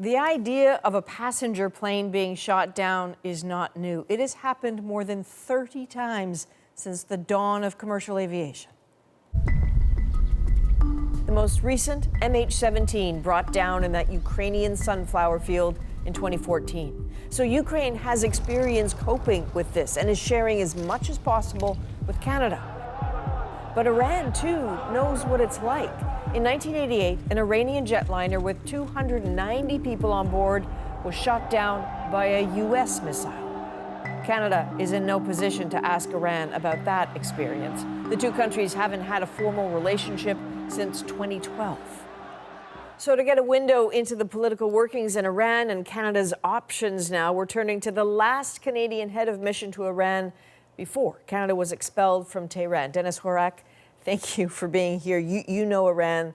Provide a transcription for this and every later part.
The idea of a passenger plane being shot down is not new. It has happened more than 30 times since the dawn of commercial aviation. The most recent, MH17, brought down in that Ukrainian sunflower field in 2014. So Ukraine has experience coping with this and is sharing as much as possible with Canada. But Iran, too, knows what it's like. In 1988, an Iranian jetliner with 290 people on board was shot down by a U.S. missile. Canada is in no position to ask Iran about that experience. The two countries haven't had a formal relationship since 2012. So to get a window into the political workings in Iran and Canada's options now, we're turning to the last Canadian head of mission to Iran before Canada was expelled from Tehran. Dennis Horak, thank you for being here. You know Iran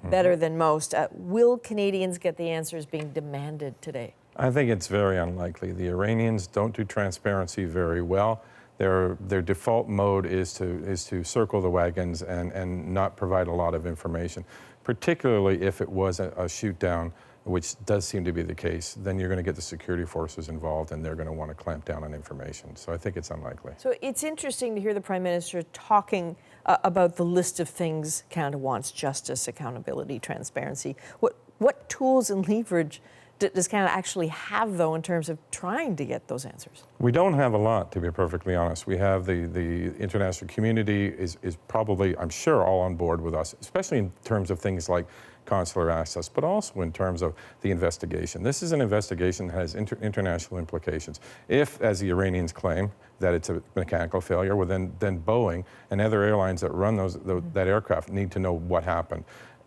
better than most. Will Canadians get the answers being demanded today? I think it's very unlikely. The Iranians don't do transparency very well. Their default mode is to circle the wagons and not provide a lot of information, particularly if it was a shoot down, which does seem to be the case. Then you're going to get the security forces involved and they're going to want to clamp down on information. So I think it's unlikely. So it's interesting to hear the Prime Minister talking about the list of things Canada wants: justice, accountability, transparency. What tools and leverage does Canada actually have, though, in terms of trying to get those answers? We don't have a lot, to be perfectly honest. We have the international community is probably, I'm sure, all on board with us, especially in terms of things like consular access, but also in terms of the investigation. This is an investigation that has international implications. If, as the Iranians claim, that it's a mechanical failure, well, then Boeing and other airlines that run that aircraft need to know what happened.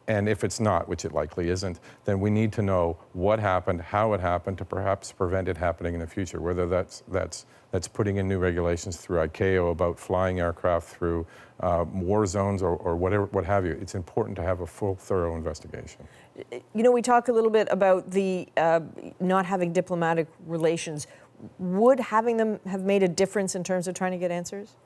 And if it's not, which it likely isn't, then we need to know what happened, how it happened, to perhaps prevent it happening in the future, whether that's putting in new regulations through ICAO about flying aircraft through war zones or whatever, what have you. It's important to have a full, thorough investigation. You know, we talk a little bit about the not having diplomatic relations. Would having them have made a difference in terms of trying to get answers?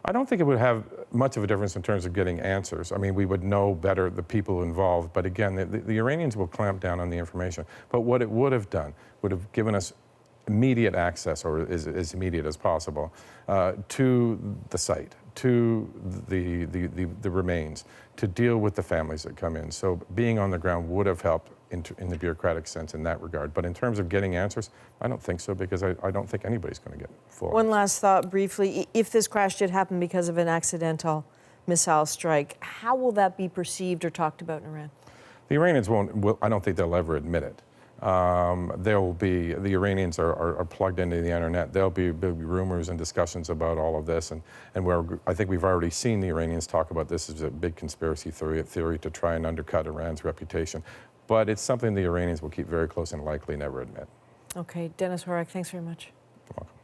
I don't think it would have much of a difference in terms of getting answers. I mean, we would know better the people involved, but again, the Iranians will clamp down on the information. But what it would have done would have given us immediate access, or as immediate as possible, to the site, to the remains, to deal with the families that come in. So being on the ground would have helped in the bureaucratic sense in that regard. But in terms of getting answers, I don't think so, because I don't think anybody's going to get full One answers. last thought briefly. If this crash did happen because of an accidental missile strike, how will that be perceived or talked about in Iran? The Iranians I don't think they'll ever admit it. The Iranians are plugged into the internet. There'll be rumors and discussions about all of this, and I think we've already seen the Iranians talk about this as a big conspiracy theory to try and undercut Iran's reputation. But it's something the Iranians will keep very close and likely never admit. Okay, Dennis Horak, thanks very much. You're welcome.